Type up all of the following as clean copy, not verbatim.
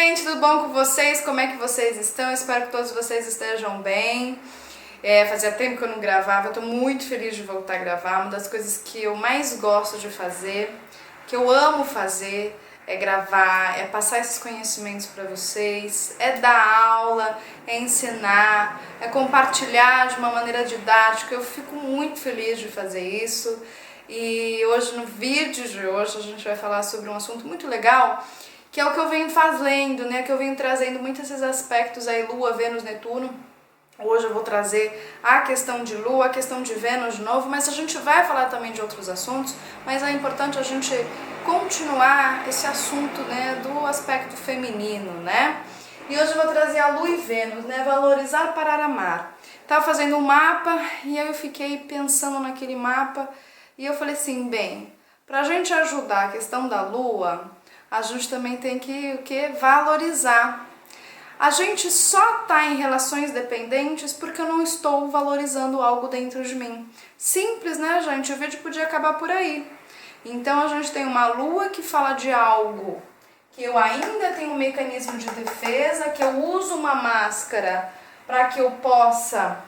gente, tudo bom com vocês? Como é que vocês estão? Espero que todos vocês estejam bem. Fazia tempo que eu não gravava, eu tô muito feliz de voltar a gravar. Uma das coisas que eu mais gosto de fazer, que eu amo fazer, é gravar, é passar esses conhecimentos para vocês, é dar aula, é ensinar, é compartilhar de uma maneira didática. Eu fico muito feliz de fazer isso. E hoje, no vídeo de hoje, a gente vai falar sobre um assunto muito legal, que é o que eu venho fazendo, né? Que eu venho trazendo muitos esses aspectos aí, Lua, Vênus, Netuno. Hoje eu vou trazer a questão de Lua, a questão de Vênus de novo, mas a gente vai falar também de outros assuntos, mas é importante a gente continuar esse assunto, né, do aspecto feminino, né? E hoje eu vou trazer a Lua e Vênus, né? Valorizar para amar. Tava fazendo um mapa e aí eu fiquei pensando naquele mapa e eu falei assim, bem, pra gente ajudar a questão da Lua, a gente também tem que valorizar. A gente só tá em relações dependentes porque eu não estou valorizando algo dentro de mim. Simples, né, gente? O vídeo podia acabar por aí. Então a gente tem uma Lua que fala de algo que eu ainda tenho um mecanismo de defesa, que eu uso uma máscara para que eu possa,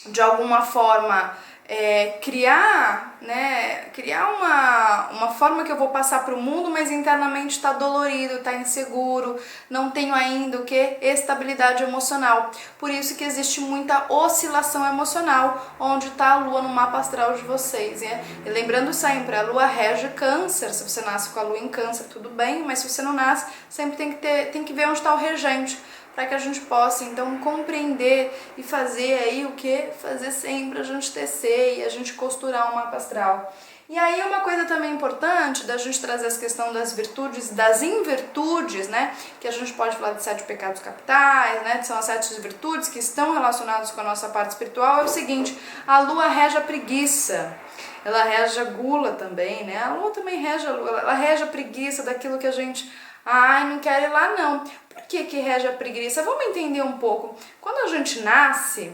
de alguma forma, criar uma forma que eu vou passar para o mundo, mas internamente está dolorido, está inseguro, não tenho ainda o que? Estabilidade emocional. Por isso que existe muita oscilação emocional, onde está a Lua no mapa astral de vocês. E lembrando sempre, a Lua rege Câncer. Se você nasce com a Lua em Câncer, tudo bem, mas se você não nasce, sempre tem que ver onde está o regente, para que a gente possa, então, compreender e fazer aí o que? Fazer sempre a gente tecer e a gente costurar o mapa astral. E aí uma coisa também importante da gente trazer essa questão das virtudes, das invirtudes, né? Que a gente pode falar de 7 pecados capitais, né? Que são as 7 virtudes que estão relacionadas com a nossa parte espiritual. É o seguinte, a Lua rege a preguiça. Ela rege a gula também, né? A Lua também rege a Lua, ela rege a preguiça daquilo que a gente... Ai, não quero ir lá não. Por que rege a preguiça? Vamos entender um pouco. Quando a gente nasce,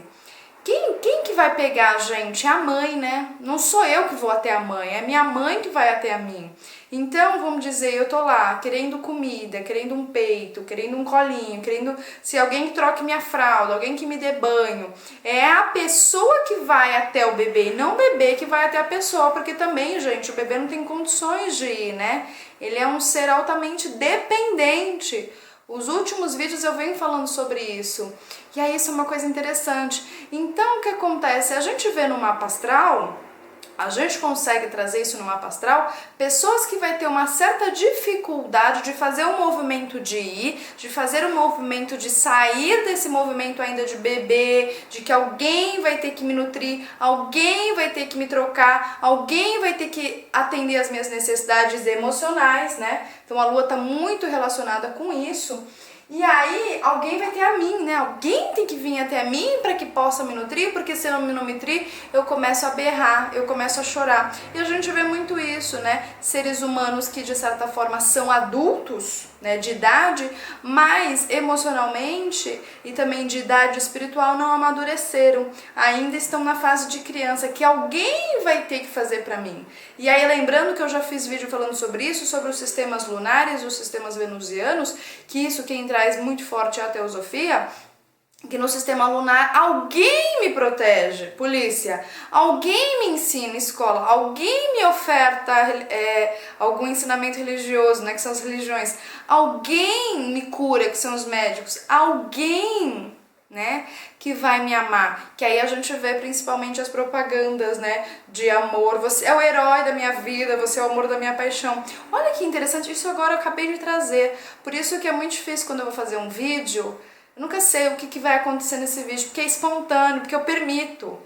quem que vai pegar a gente? É a mãe, né? Não sou eu que vou até a mãe, é minha mãe que vai até a mim. Então, vamos dizer, eu tô lá querendo comida, querendo um peito, querendo um colinho, querendo se alguém que troque minha fralda, alguém que me dê banho. É a pessoa que vai até o bebê e não o bebê que vai até a pessoa, porque também, gente, o bebê não tem condições de ir, né? Ele é um ser altamente dependente. Os últimos vídeos eu venho falando sobre isso. E aí isso é uma coisa interessante. Então o que acontece? A gente vê no mapa astral, a gente consegue trazer isso no mapa astral, pessoas que vai ter uma certa dificuldade de fazer o movimento de ir, de fazer o movimento de sair desse movimento ainda de bebê, de que alguém vai ter que me nutrir, alguém vai ter que me trocar, alguém vai ter que atender as minhas necessidades emocionais, né? Então a Lua está muito relacionada com isso. E aí, alguém vai ter a mim, né? Alguém tem que vir até a mim para que possa me nutrir, porque se eu não me nutrir, eu começo a berrar, eu começo a chorar. E a gente vê muito isso, né? Seres humanos que, de certa forma, são adultos, né, de idade, mas emocionalmente e também de idade espiritual não amadureceram. Ainda estão na fase de criança, que alguém vai ter que fazer para mim. E aí, lembrando que eu já fiz vídeo falando sobre isso, sobre os sistemas lunares, os sistemas venusianos, que isso quem traz muito forte é a teosofia, que no sistema lunar alguém me protege, polícia, alguém me ensina, escola, alguém me oferta algum ensinamento religioso, né, que são as religiões, alguém me cura, que são os médicos, alguém, né, que vai me amar, que aí a gente vê principalmente as propagandas, né, de amor, você é o herói da minha vida, você é o amor da minha paixão. Olha que interessante, isso agora eu acabei de trazer, por isso que é muito difícil quando eu vou fazer um vídeo. Eu nunca sei o que vai acontecer nesse vídeo, porque é espontâneo, porque eu permito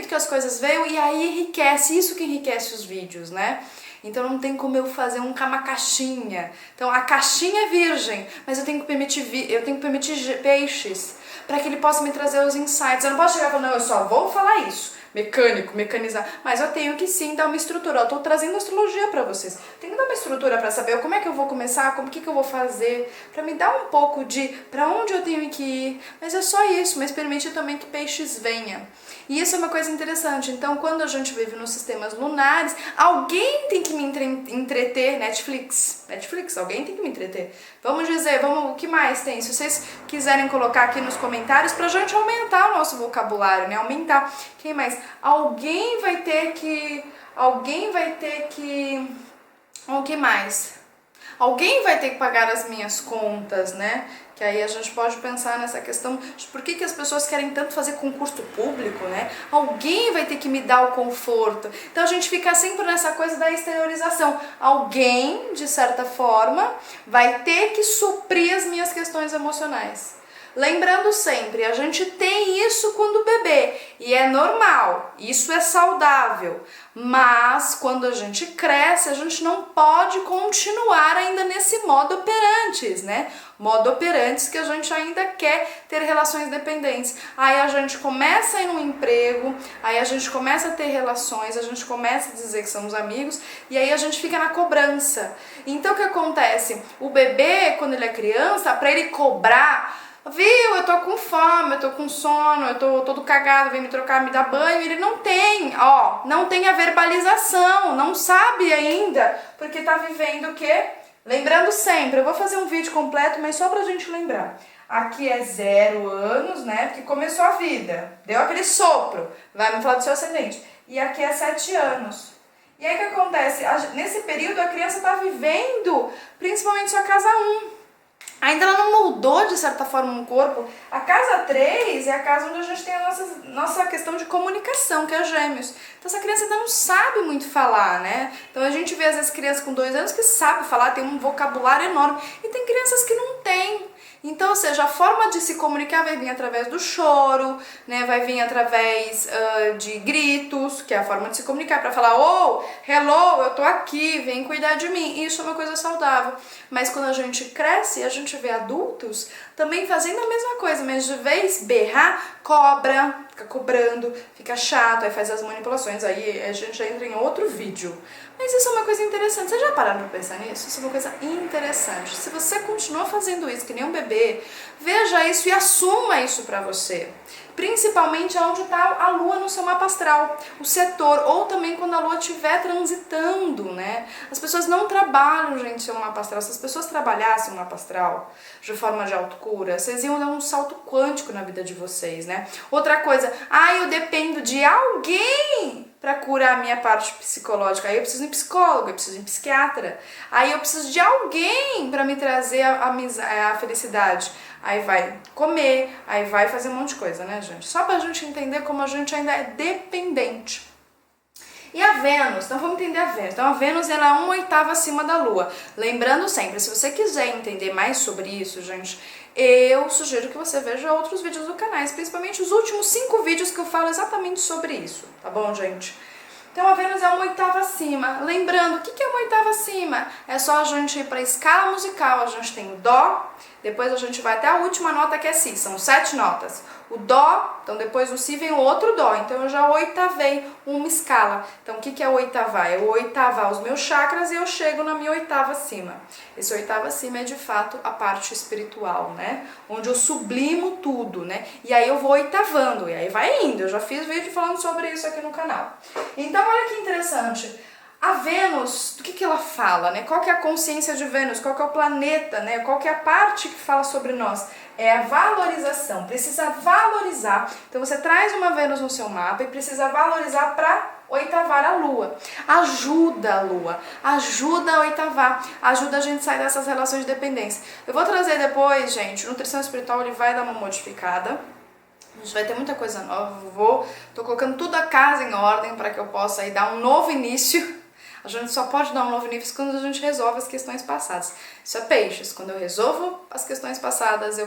que as coisas venham e aí enriquece, isso que enriquece os vídeos, né? Então não tem como eu fazer uma caixinha. Então a caixinha é virgem, mas eu tenho que permitir peixes para que ele possa me trazer os insights. Eu não posso chegar e falar, não, eu só vou falar isso. Mecanizar, mas eu tenho que sim dar uma estrutura. Eu tô trazendo astrologia para vocês. Tenho que dar uma estrutura para saber como é que eu vou começar, como que eu vou fazer, para me dar um pouco de para onde eu tenho que ir. Mas é só isso, mas permite também que peixes venham. E isso é uma coisa interessante. Então, quando a gente vive nos sistemas lunares, alguém tem que me entreter, Netflix, alguém tem que me entreter. Vamos dizer, o que mais tem? Se vocês quiserem colocar aqui nos comentários pra gente aumentar o nosso vocabulário, né? Aumentar. Quem mais? Alguém vai ter que... O que mais? Alguém vai ter que pagar as minhas contas, né? Que aí a gente pode pensar nessa questão de por que as pessoas querem tanto fazer concurso público, né? Alguém vai ter que me dar o conforto. Então a gente fica sempre nessa coisa da exteriorização. Alguém, de certa forma, vai ter que suprir as minhas questões emocionais. Lembrando sempre, a gente tem isso quando bebê e é normal, isso é saudável, mas quando a gente cresce, a gente não pode continuar ainda nesse modo operantes, né? Modo operantes que a gente ainda quer ter relações dependentes. Aí a gente começa a ir num emprego, aí a gente começa a ter relações, a gente começa a dizer que somos amigos e aí a gente fica na cobrança. Então o que acontece? O bebê, quando ele é criança, para ele cobrar, viu, eu tô com fome, eu tô com sono, eu tô todo cagado, vem me trocar, me dar banho, ele não tem a verbalização, não sabe ainda, porque tá vivendo o quê? Lembrando sempre, eu vou fazer um vídeo completo, mas só pra gente lembrar. Aqui é 0 anos, né, porque começou a vida, deu aquele sopro, vai me falar do seu ascendente. E aqui é 7 anos. E aí o que acontece? Nesse período a criança tá vivendo principalmente sua casa 1. Ainda ela não moldou, de certa forma, um corpo. A casa 3 é a casa onde a gente tem a nossa questão de comunicação, que é Gêmeos. Então essa criança ainda não sabe muito falar, né? Então a gente vê às vezes crianças com 2 anos que sabem falar, tem um vocabulário enorme. E tem crianças que não têm. Então, ou seja, a forma de se comunicar vai vir através do choro, né? Vai vir através de gritos, que é a forma de se comunicar, para falar, oh, hello, eu tô aqui, vem cuidar de mim. Isso é uma coisa saudável. Mas quando a gente cresce, a gente vê adultos também fazendo a mesma coisa, mas de vez berrar, cobra, fica cobrando, fica chato, aí faz as manipulações, aí a gente já entra em outro vídeo. Mas isso é uma coisa interessante, vocês já pararam pra pensar nisso? Isso é uma coisa interessante. Se você continua fazendo isso que nem um bebê, veja isso e assuma isso pra você. Principalmente onde está a lua no seu mapa astral, o setor, ou também quando a lua estiver transitando, né? As pessoas não trabalham, gente, seu mapa astral. Se as pessoas trabalhassem o mapa astral de forma de autocura, vocês iam dar um salto quântico na vida de vocês, né? Outra coisa, eu dependo de alguém para curar a minha parte psicológica. Aí eu preciso de um psicólogo, eu preciso de um psiquiatra. Aí eu preciso de alguém para me trazer a felicidade. Aí vai comer, aí vai fazer um monte de coisa, né, gente? Só pra gente entender como a gente ainda é dependente. E a Vênus, então vamos entender a Vênus. Então a Vênus ela é 1/8 acima da Lua. Lembrando sempre, se você quiser entender mais sobre isso, gente, eu sugiro que você veja outros vídeos do canal, principalmente os últimos 5 vídeos que eu falo exatamente sobre isso, tá bom, gente? Então a Vênus é 1/8 acima. Lembrando, o que é 1/8 acima? É só a gente ir para a escala musical. A gente tem o Dó, depois a gente vai até a última nota que é Si, são 7 notas. O Dó, então depois do Si vem o outro Dó, então eu já oitavei uma escala. Então o que é oitavar? Eu oitavar os meus chakras e eu chego na minha 8ª acima. Esse 8º acima é de fato a parte espiritual, né? Onde eu sublimo tudo, né? E aí eu vou oitavando, e aí vai indo. Eu já fiz vídeo falando sobre isso aqui no canal. Então olha que interessante. A Vênus, do que ela fala, né? Qual que é a consciência de Vênus? Qual que é o planeta, né? Qual que é a parte que fala sobre nós? É a valorização, precisa valorizar. Então você traz uma Vênus no seu mapa e precisa valorizar para oitavar a Lua. Ajuda a Lua, ajuda a oitavar, ajuda a gente a sair dessas relações de dependência. Eu vou trazer depois, gente, nutrição espiritual ele vai dar uma modificada. A gente vai ter muita coisa nova, tô colocando tudo a casa em ordem para que eu possa aí dar um novo início. A gente só pode dar um novo início quando a gente resolve as questões passadas. Isso é peixes. Quando eu resolvo as questões passadas,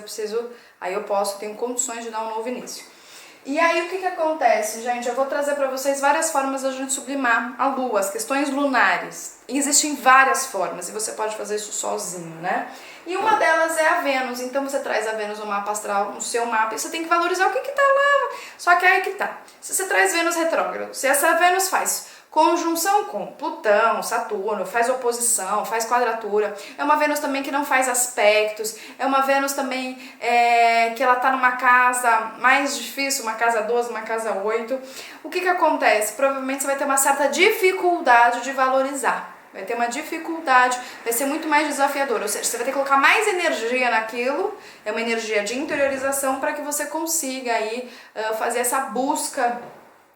aí eu tenho condições de dar um novo início. E aí o que acontece, gente? Eu vou trazer para vocês várias formas da gente sublimar a Lua, as questões lunares. E existem várias formas e você pode fazer isso sozinho, né? E uma delas é a Vênus. Então você traz a Vênus no mapa astral, no seu mapa, e você tem que valorizar o que tá lá. Só que aí que tá. Se você traz Vênus retrógrado, se essa Vênus faz conjunção com Plutão, Saturno, faz oposição, faz quadratura. É uma Vênus também que não faz aspectos. É uma Vênus também que ela tá numa casa mais difícil, uma casa 12, uma casa 8. O que acontece? Provavelmente você vai ter uma certa dificuldade de valorizar. vai ter uma dificuldade, vai ser muito mais desafiador, ou seja, você vai ter que colocar mais energia naquilo, é uma energia de interiorização para que você consiga aí fazer essa busca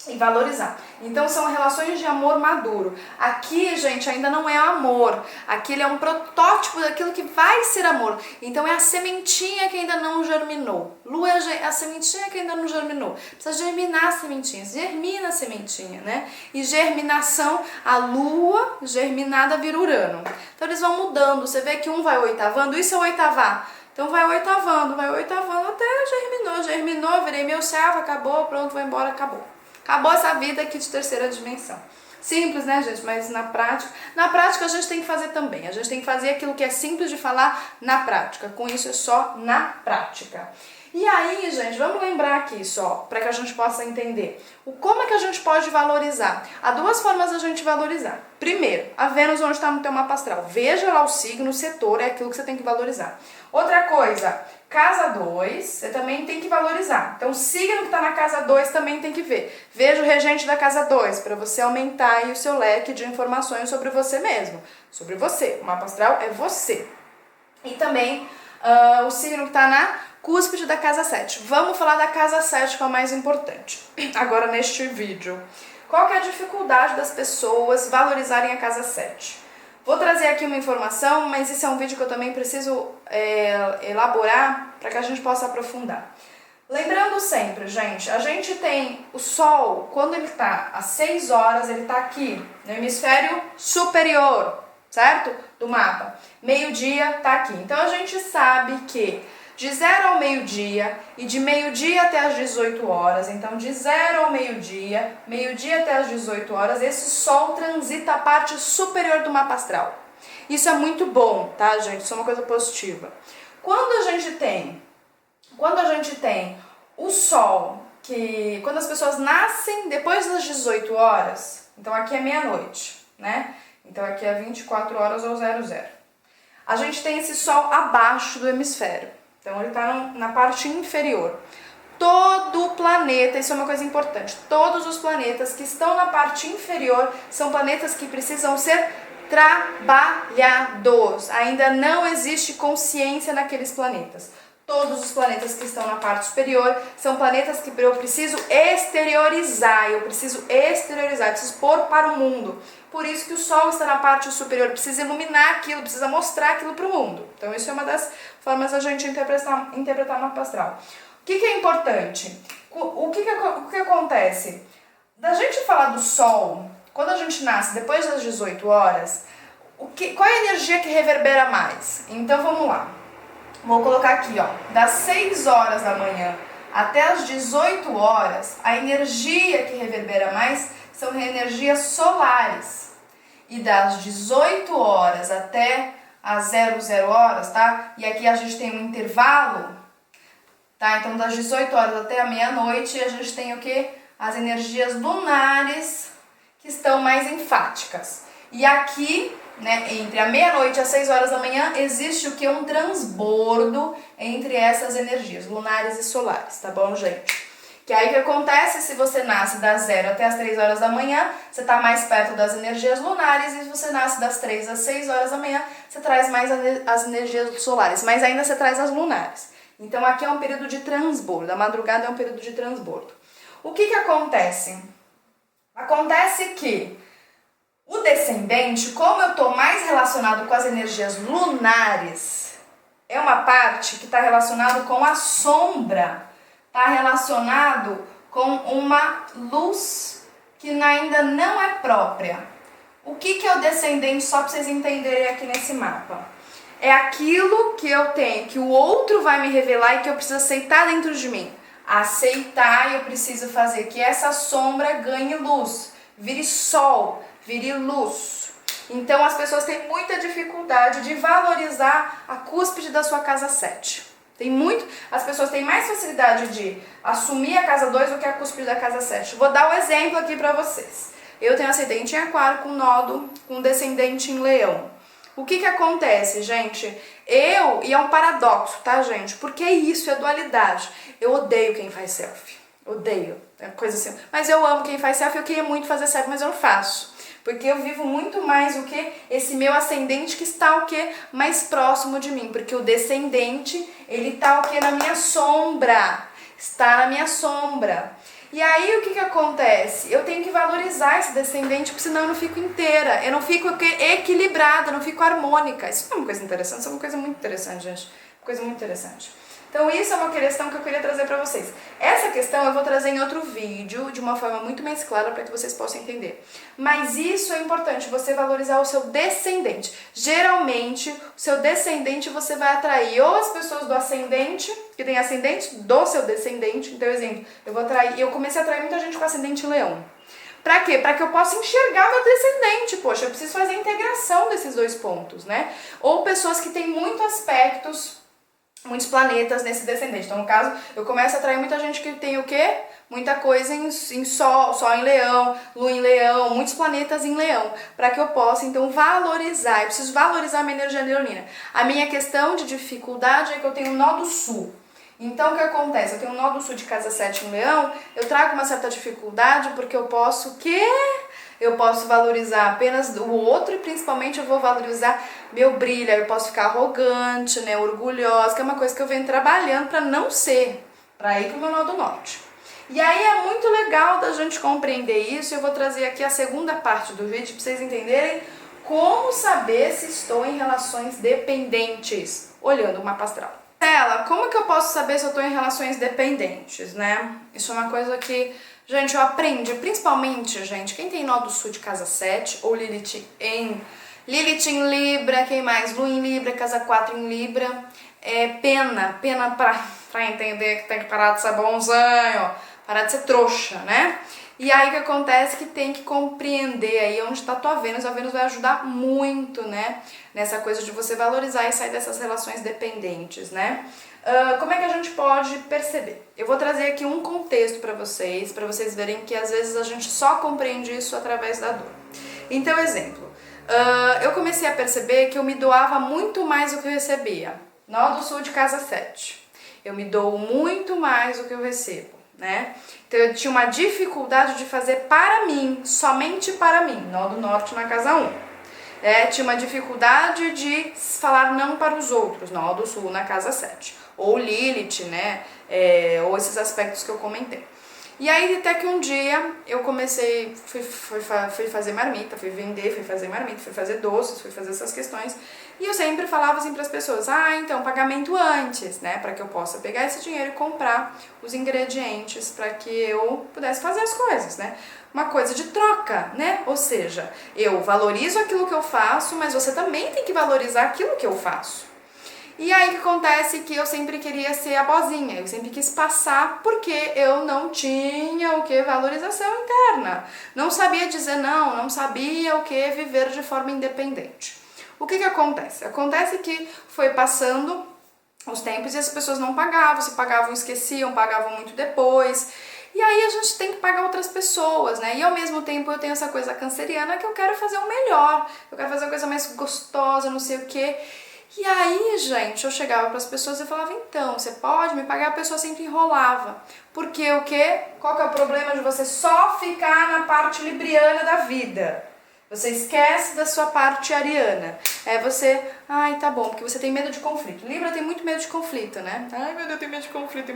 e valorizar. Então são relações de amor maduro. Aqui, gente, ainda não é amor. Aqui ele é um protótipo daquilo que vai ser amor. Então é a sementinha que ainda não germinou. Lua é a sementinha que ainda não germinou. Precisa germinar a sementinha. Germina a sementinha, né? E germinação, a Lua germinada vira Urano. Então eles vão mudando. Você vê que um vai oitavando. Isso é oitavar. Então vai oitavando até germinou, virei meu servo, acabou, pronto, vou embora, acabou. Acabou essa vida aqui de terceira dimensão. Simples, né, gente? Mas na prática a gente tem que fazer também. A gente tem que fazer aquilo que é simples de falar na prática. Com isso é só na prática. E aí, gente, vamos lembrar aqui só, para que a gente possa entender como é que a gente pode valorizar. Há duas formas da gente valorizar. Primeiro, a Vênus onde está no teu mapa astral. Veja lá o signo, o setor, é aquilo que você tem que valorizar. Outra coisa, casa 2, você também tem que valorizar. Então, o signo que está na casa 2 também tem que ver. Veja o regente da casa 2, para você aumentar aí o seu leque de informações sobre você mesmo. Sobre você. O mapa astral é você. E também o signo que está na cúspide da casa 7. Vamos falar da casa 7, que é o mais importante, agora neste vídeo. Qual que é a dificuldade das pessoas valorizarem a casa 7? Vou trazer aqui uma informação, mas esse é um vídeo que eu também preciso elaborar para que a gente possa aprofundar. Lembrando sempre, gente, a gente tem o Sol, quando ele está às 6 horas, ele está aqui, no hemisfério superior, certo? Do mapa. Meio-dia está aqui. Então a gente sabe que de 0 ao meio-dia e de meio-dia até as 18 horas, então de 0 ao meio-dia até as 18 horas, esse Sol transita a parte superior do mapa astral. Isso é muito bom, tá, gente? Isso é uma coisa positiva. Quando a gente tem o Sol, quando as pessoas nascem depois das 18 horas, então aqui é meia-noite, né? Então aqui é 24 horas ou 00. A gente tem esse Sol abaixo do hemisfério. Então ele está na parte inferior. Todo o planeta, isso é uma coisa importante, todos os planetas que estão na parte inferior são planetas que precisam ser trabalhados. Ainda não existe consciência naqueles planetas. Todos os planetas que estão na parte superior são planetas que eu preciso exteriorizar, preciso pôr para o mundo. Por isso que o Sol está na parte superior, precisa iluminar aquilo, precisa mostrar aquilo para o mundo. Então isso é uma das formas da gente interpretar o mapa astral. O que é importante? O que acontece? Da gente falar do Sol, quando a gente nasce depois das 18 horas, qual é a energia que reverbera mais? Então vamos lá. Vou colocar aqui, ó, das 6 horas da manhã até as 18 horas, a energia que reverbera mais são energias solares. E das 18 horas até as 00 horas, tá? E aqui a gente tem um intervalo, tá? Então das 18 horas até a meia-noite a gente tem o quê? As energias lunares que estão mais enfáticas. E aqui, né, entre a meia-noite e as 6 horas da manhã, existe o que? Um transbordo entre essas energias, lunares e solares, tá bom, gente? Que aí o que acontece, se você nasce das 0 até as 3 horas da manhã, você está mais perto das energias lunares, e se você nasce das 3 às 6 horas da manhã, você traz mais as energias solares, mas ainda você traz as lunares. Então aqui é um período de transbordo, a madrugada é um período de transbordo. O que acontece? Acontece que o descendente, como eu estou mais relacionado com as energias lunares, é uma parte que está relacionado com a sombra, está relacionado com uma luz que ainda não é própria. O que é o descendente, só para vocês entenderem aqui nesse mapa? É aquilo que eu tenho, que o outro vai me revelar e que eu preciso aceitar dentro de mim. Aceitar, eu preciso fazer que essa sombra ganhe luz, vire sol, vire luz. Então as pessoas têm muita dificuldade de valorizar a cúspide da sua casa 7. As pessoas têm mais facilidade de assumir a casa 2 do que a cúspide da casa 7. Vou dar um exemplo aqui para vocês. Eu tenho ascendente em aquário com nodo, com descendente em leão. O que acontece, gente? E é um paradoxo, tá, gente? Porque isso é dualidade. Eu odeio quem faz selfie. Odeio. É coisa assim. Mas eu amo quem faz selfie, eu queria muito fazer selfie, mas eu não faço. Porque eu vivo muito mais o que? Esse meu ascendente que está o que? Mais próximo de mim, porque o descendente, ele está o que? Na minha sombra, está na minha sombra. E aí o que acontece? Eu tenho que valorizar esse descendente, porque senão eu não fico inteira, eu não fico equilibrada, eu não fico harmônica. Isso não é uma coisa interessante, isso é uma coisa muito interessante, gente. Coisa muito interessante. Então isso é uma questão que eu queria trazer para vocês. Essa questão eu vou trazer em outro vídeo, de uma forma muito mais clara, para que vocês possam entender. Mas isso é importante, você valorizar o seu descendente. Geralmente, o seu descendente você vai atrair ou as pessoas do ascendente, que tem ascendente do seu descendente. Então, exemplo, eu comecei a atrair muita gente com ascendente leão. Pra quê? Pra que eu possa enxergar meu descendente. Poxa, eu preciso fazer a integração desses dois pontos, né? Ou pessoas que têm muitos aspectos, muitos planetas nesse descendente. Então, no caso, eu começo a atrair muita gente que tem o quê? Muita coisa em Sol em Leão, Lua em Leão, muitos planetas em Leão, para que eu possa, então, valorizar. Eu preciso valorizar a minha energia leonina. A minha questão de dificuldade é que eu tenho um nó do Sul. Então, o que acontece? Eu tenho um nó do Sul de casa 7 em Leão, eu trago uma certa dificuldade porque eu posso o quê? Eu posso valorizar apenas o outro e principalmente eu vou valorizar meu brilho. Eu posso ficar arrogante, né, orgulhosa, que é uma coisa que eu venho trabalhando para não ser, para ir pro meu nó do norte. E aí é muito legal da gente compreender isso. Eu vou trazer aqui a segunda parte do vídeo para vocês entenderem como saber se estou em relações dependentes, olhando o mapa astral. Ela, como que eu posso saber se eu estou em relações dependentes, né? Isso é uma coisa que, gente, eu aprendi, principalmente, gente, quem tem nó do Sul de casa 7 ou Lilith em Libra, quem mais? Lua em Libra, casa 4 em Libra, pena pra entender que tem que parar de ser bonzinho, parar de ser trouxa, né? E aí o que acontece é que tem que compreender aí onde está a tua Vênus. A Vênus vai ajudar muito, né? Nessa coisa de você valorizar e sair dessas relações dependentes, né? Como é que a gente pode perceber? Eu vou trazer aqui um contexto para vocês verem que às vezes a gente só compreende isso através da dor. Então, exemplo, eu comecei a perceber que eu me doava muito mais do que eu recebia. Nó do Sul de casa 7. Eu me dou muito mais do que eu recebo, né? Então eu tinha uma dificuldade de fazer para mim, somente para mim. Nó do Norte na casa 1. Tinha uma dificuldade de falar não para os outros. Nó do Sul na casa 7. Ou Lilith, né? Ou esses aspectos que eu comentei. E aí até que um dia eu comecei, fui fazer marmita, fui vender, fui fazer marmita, fui fazer doces, fui fazer essas questões. E eu sempre falava assim para as pessoas, então pagamento antes, né, para que eu possa pegar esse dinheiro e comprar os ingredientes para que eu pudesse fazer as coisas, né. Uma coisa de troca, né, ou seja, eu valorizo aquilo que eu faço, mas você também tem que valorizar aquilo que eu faço. E aí o que acontece que eu sempre queria ser a boazinha, eu sempre quis passar porque eu não tinha o que? Valorização interna. Não sabia dizer não sabia o que? Viver de forma independente. O que acontece? Acontece que foi passando os tempos e as pessoas não pagavam, se pagavam esqueciam, pagavam muito depois. E aí a gente tem que pagar outras pessoas, né? E ao mesmo tempo eu tenho essa coisa canceriana que eu quero fazer o melhor, eu quero fazer uma coisa mais gostosa, não sei o quê. E aí, gente, eu chegava para as pessoas e falava, então, você pode me pagar? A pessoa sempre enrolava. Porque o quê? Qual que é o problema de você só ficar na parte libriana da vida? Você esquece da sua parte ariana. Você, tá bom, porque você tem medo de conflito. Libra tem muito medo de conflito, né? Ai, meu Deus, eu tenho medo de conflito.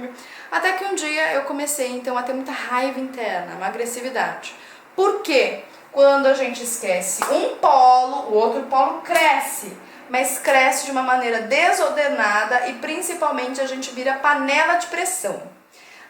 Até que um dia eu comecei, então, a ter muita raiva interna, uma agressividade. Por quê? Quando a gente esquece um polo, o outro polo cresce. Mas cresce de uma maneira desordenada e principalmente a gente vira panela de pressão.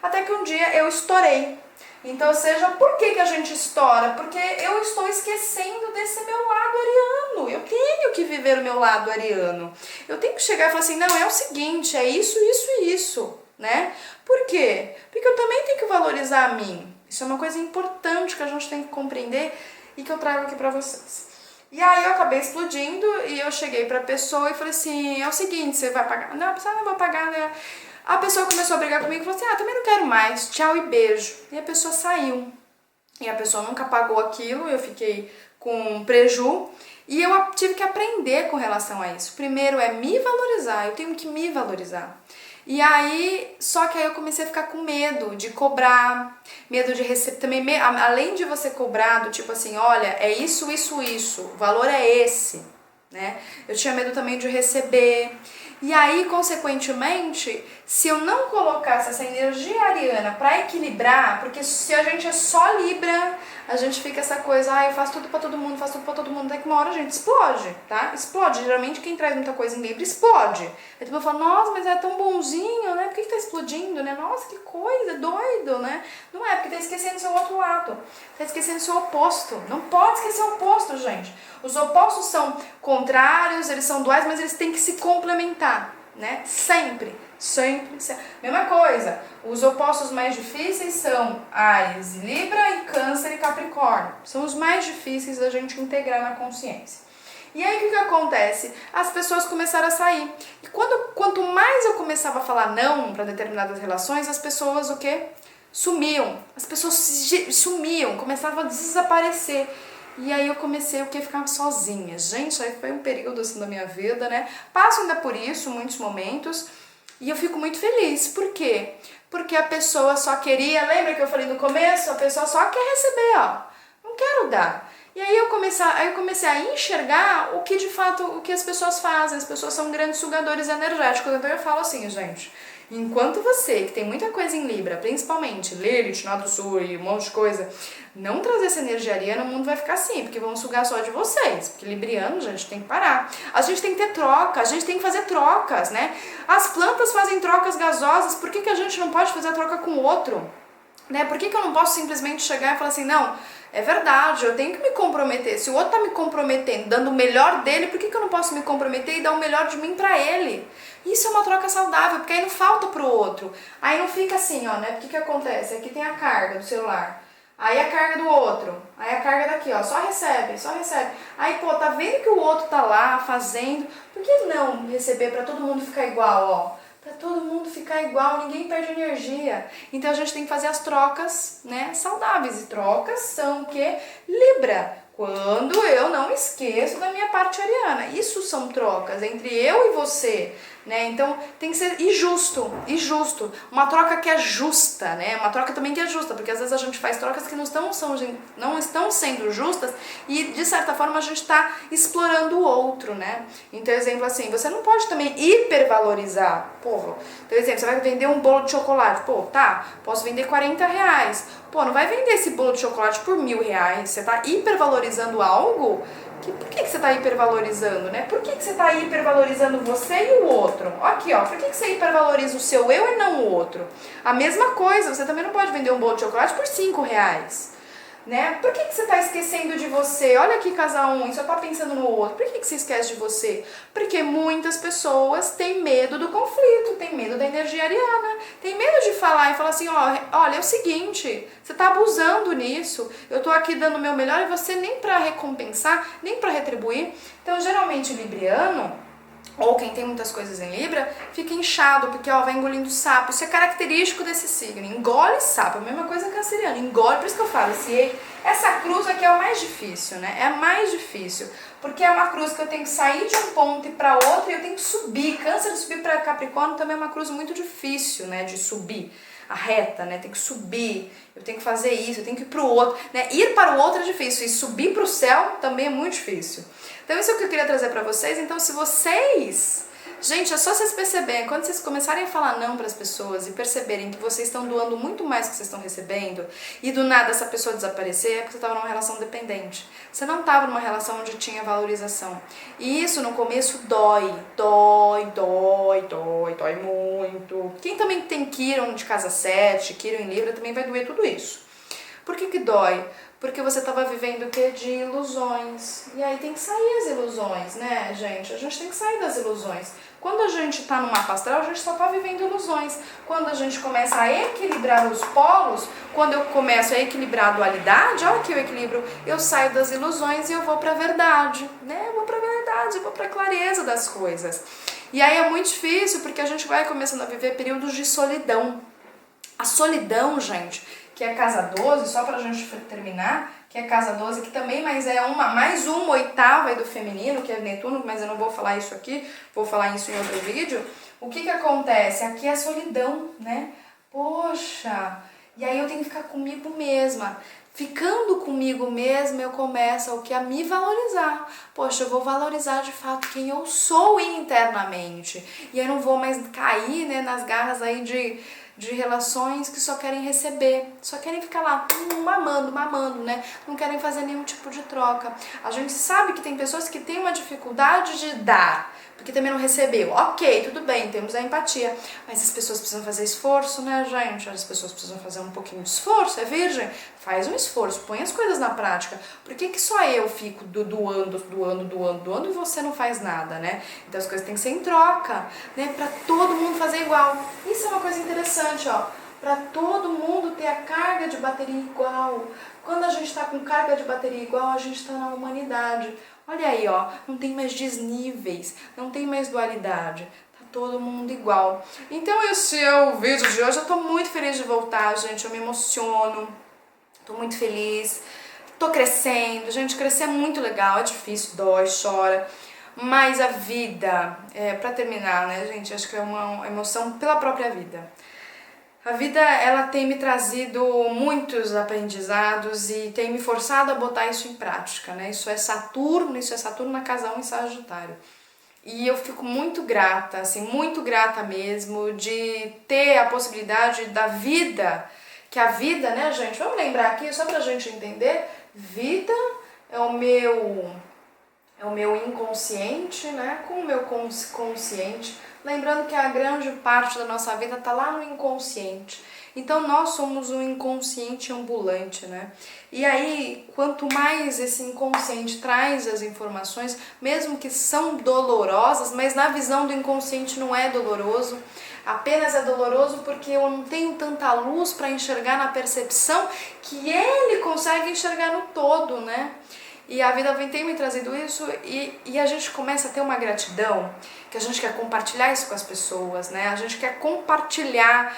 Até que um dia eu estourei. Então, ou seja, por que a gente estoura? Porque eu estou esquecendo desse meu lado ariano. Eu tenho que viver o meu lado ariano. Eu tenho que chegar e falar assim, não, é o seguinte, é isso, isso e isso, né? Por quê? Porque eu também tenho que valorizar a mim. Isso é uma coisa importante que a gente tem que compreender e que eu trago aqui pra vocês. E aí eu acabei explodindo e eu cheguei pra pessoa e falei assim, é o seguinte, você vai pagar? Não, a pessoa não vai pagar, né? A pessoa começou a brigar comigo e falou assim, também não quero mais, tchau e beijo. E a pessoa saiu. E a pessoa nunca pagou aquilo, eu fiquei com preju. E eu tive que aprender com relação a isso. Primeiro é me valorizar, eu tenho que me valorizar. E aí, só que aí eu comecei a ficar com medo de cobrar, medo de receber, também, além de você cobrar, do tipo assim, olha, é isso, o valor é esse, né? Eu tinha medo também de receber. E aí, consequentemente, se eu não colocasse essa energia ariana para equilibrar, porque se a gente é só Libra, a gente fica essa coisa, eu faço tudo pra todo mundo, faço tudo pra todo mundo, daí que uma hora a gente explode, tá? Explode. Geralmente quem traz muita coisa em Libra explode. Aí tu fala, nossa, mas é tão bonzinho, né? Por que tá explodindo, né? Nossa, que coisa, doido, né? Não é, porque tá esquecendo o seu outro lado. Tá esquecendo o seu oposto. Não pode esquecer o oposto, gente. Os opostos são contrários, eles são duais, mas eles têm que se complementar, né? Sempre. Mesma coisa, os opostos mais difíceis são Áries e Libra e Câncer e Capricórnio. São os mais difíceis da gente integrar na consciência. E aí o que acontece? As pessoas começaram a sair. E quanto mais eu começava a falar não para determinadas relações, as pessoas o quê? Sumiam. As pessoas sumiam, começavam a desaparecer. E aí eu comecei a ficar sozinha. Gente, aí foi um período assim da minha vida, né? Passo ainda por isso, muitos momentos. E eu fico muito feliz. Por quê? Porque a pessoa só queria, lembra que eu falei no começo? A pessoa só quer receber, ó. Não quero dar. E aí eu comecei a enxergar o que de fato, o que as pessoas fazem. As pessoas são grandes sugadores energéticos. Então eu falo assim, gente, enquanto você, que tem muita coisa em Libra, principalmente Lilith, Nó do Sul e um monte de coisa, não trazer essa energia ariana, o mundo vai ficar assim, porque vão sugar só de vocês. Porque libriano, gente, tem que parar. A gente tem que ter troca, a gente tem que fazer trocas, né? As plantas fazem trocas gasosas, por que a gente não pode fazer a troca com o outro? Né? Por que eu não posso simplesmente chegar e falar assim, não, é verdade, eu tenho que me comprometer. Se o outro tá me comprometendo, dando o melhor dele, por que eu não posso me comprometer e dar o melhor de mim pra ele? Isso é uma troca saudável, porque aí não falta pro outro. Aí não fica assim, ó, né? Porque que acontece? Aqui tem a carga do celular. Aí a carga do outro, aí a carga daqui, ó, só recebe. Aí, pô, tá vendo que o outro tá lá fazendo, por que não receber pra todo mundo ficar igual, ó? Pra todo mundo ficar igual, ninguém perde energia. Então a gente tem que fazer as trocas, né, saudáveis. E trocas são o quê? Libra. Quando eu não esqueço da minha parte ariana. Isso são trocas entre eu e você, né? Então tem que ser justo. Uma troca que é justa, né? Uma troca também que é justa, porque às vezes a gente faz trocas que não estão sendo justas e de certa forma a gente está explorando o outro, né? Então, exemplo assim, você não pode também hipervalorizar. Pô, então, exemplo, você vai vender um bolo de chocolate. Pô, tá, posso vender R$40. Pô, não vai vender esse bolo de chocolate por R$1.000. Você tá hipervalorizando algo? Por que você tá hipervalorizando, né? Por que você tá hipervalorizando você e o outro? Aqui, ó, por que você hipervaloriza o seu eu e não o outro? A mesma coisa, você também não pode vender um bolo de chocolate por R$5. Né? Por que você está esquecendo de você? Olha aqui, casal 1, e só tá pensando no outro. Por que você esquece de você? Porque muitas pessoas têm medo do conflito, têm medo da energia ariana, têm medo de falar e falar assim, ó, olha, é o seguinte, você tá abusando nisso, eu tô aqui dando o meu melhor e você nem para recompensar, nem para retribuir. Então, geralmente, o libriano, ou quem tem muitas coisas em Libra, fica inchado, porque ó, vai engolindo sapo. Isso é característico desse signo, engole sapo, a mesma coisa canceriano, engole, por isso que eu falo, essa cruz aqui é o mais difícil, né? É a mais difícil, porque é uma cruz que eu tenho que sair de um ponto e para outro e eu tenho que subir. Câncer de subir para Capricórnio também é uma cruz muito difícil, né, de subir a reta, né? Tem que subir, eu tenho que fazer isso, eu tenho que ir pro outro, né? Ir para o outro é difícil e subir pro céu também é muito difícil. Então isso é o que eu queria trazer para vocês. Então se vocês, gente, é só vocês perceberem, quando vocês começarem a falar não para as pessoas e perceberem que vocês estão doando muito mais do que vocês estão recebendo e do nada essa pessoa desaparecer, é porque você estava numa relação dependente. Você não estava numa relação onde tinha valorização. E isso no começo dói muito. Quem também tem Quiron de casa 7, Quiron em Libra, também vai doer tudo isso. Por que dói? Porque você estava vivendo o quê? De ilusões. E aí tem que sair as ilusões, né, gente? A gente tem que sair das ilusões. Quando a gente está no mapa astral, a gente só está vivendo ilusões. Quando a gente começa a equilibrar os polos, quando eu começo a equilibrar a dualidade, olha aqui o equilíbrio, eu saio das ilusões e eu vou para a verdade, né? Eu vou para a verdade, eu vou para a clareza das coisas. E aí é muito difícil, porque a gente vai começando a viver períodos de solidão. A solidão, gente, que é a casa 12, só pra gente terminar, que é a casa 12, que também mais uma oitava aí do feminino, que é Netuno, mas eu não vou falar isso aqui, vou falar isso em outro vídeo. o que que acontece? Aqui é a solidão, né? Poxa, e aí eu tenho que ficar comigo mesma. Ficando comigo mesma, eu começo o que? A me valorizar. Poxa, eu vou valorizar de fato quem eu sou internamente. E eu não vou mais cair, né, nas garras aí de relações que só querem receber, só querem ficar lá mamando, né? Não querem fazer nenhum tipo de troca. A gente sabe que tem pessoas que têm uma dificuldade de dar, porque também não recebeu. Ok, tudo bem, temos a empatia, mas as pessoas precisam fazer esforço, né, gente? As pessoas precisam fazer um pouquinho de esforço, é virgem? Faz um esforço, põe as coisas na prática. Por que que só eu fico doando e você não faz nada, né? Então as coisas têm que ser em troca, né? Pra todo mundo fazer igual. Isso é uma coisa interessante, ó. Pra todo mundo ter a carga de bateria igual. Quando a gente tá com carga de bateria igual, a gente tá na humanidade. Olha aí, ó, não tem mais desníveis, não tem mais dualidade. Tá todo mundo igual. Então esse é o vídeo de hoje. Eu tô muito feliz de voltar, gente. Eu me emociono. Tô muito feliz, tô crescendo, gente, crescer é muito legal, é difícil, dói, chora, mas a vida, pra terminar, né, gente, acho que é uma emoção pela própria vida. A vida, ela tem me trazido muitos aprendizados e tem me forçado a botar isso em prática, né, isso é Saturno na casa 1 em Sagitário. E eu fico muito grata, assim, muito grata mesmo de ter a possibilidade da vida, que a vida, né, gente, vamos lembrar aqui, só pra gente entender, vida é o meu inconsciente, né, com o meu consciente, lembrando que a grande parte da nossa vida tá lá no inconsciente. Então nós somos um inconsciente ambulante, né? E aí, quanto mais esse inconsciente traz as informações, mesmo que são dolorosas, mas na visão do inconsciente não é doloroso, apenas é doloroso porque eu não tenho tanta luz para enxergar na percepção que ele consegue enxergar no todo, né? E a vida tem me trazido isso e a gente começa a ter uma gratidão, que a gente quer compartilhar isso com as pessoas, né? A gente quer compartilhar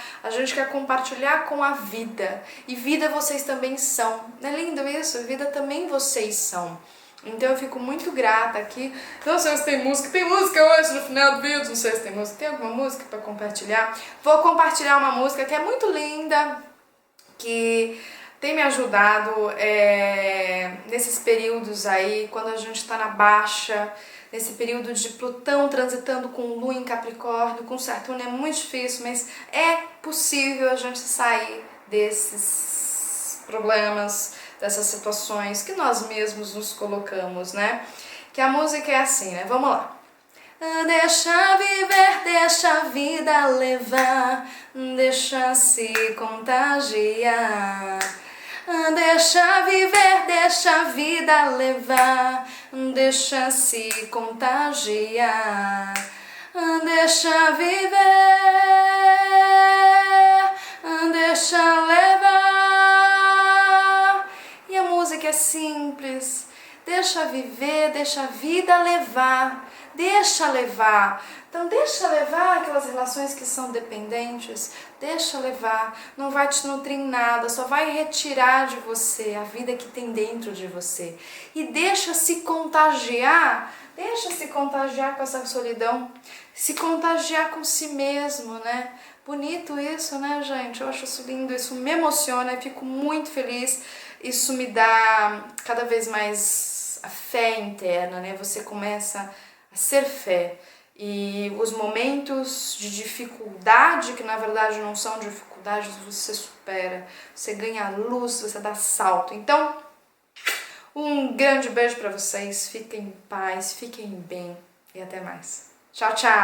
com a vida. E vida vocês também são. Não é lindo isso? Vida também vocês são. Então eu fico muito grata aqui. Não sei se tem música. Tem música hoje no final do vídeo. Não sei se tem música. Tem alguma música para compartilhar? Vou compartilhar uma música que é muito linda, que tem me ajudado nesses períodos aí, quando a gente está na baixa, nesse período de Plutão transitando com Lua em Capricórnio, com Saturno é muito difícil, mas é possível a gente sair desses problemas, dessas situações que nós mesmos nos colocamos, né? Que a música é assim, né? Vamos lá. Deixa viver, deixa a vida levar, deixa se contagiar. Deixa viver, deixa a vida levar, deixa se contagiar. Deixa viver, deixa levar. E a música é simples. Deixa viver, deixa a vida levar. Deixa levar. Então deixa levar aquelas relações que são dependentes, deixa levar, não vai te nutrir em nada, só vai retirar de você a vida que tem dentro de você. E deixa se contagiar com essa solidão, se contagiar com si mesmo, né? Bonito isso, né, gente? Eu acho isso lindo, isso me emociona, eu fico muito feliz, isso me dá cada vez mais a fé interna, né? Você começa a ser fé. E os momentos de dificuldade, que na verdade não são dificuldades, você supera, você ganha luz, você dá salto. Então, um grande beijo para vocês, fiquem em paz, fiquem bem e até mais. Tchau, tchau!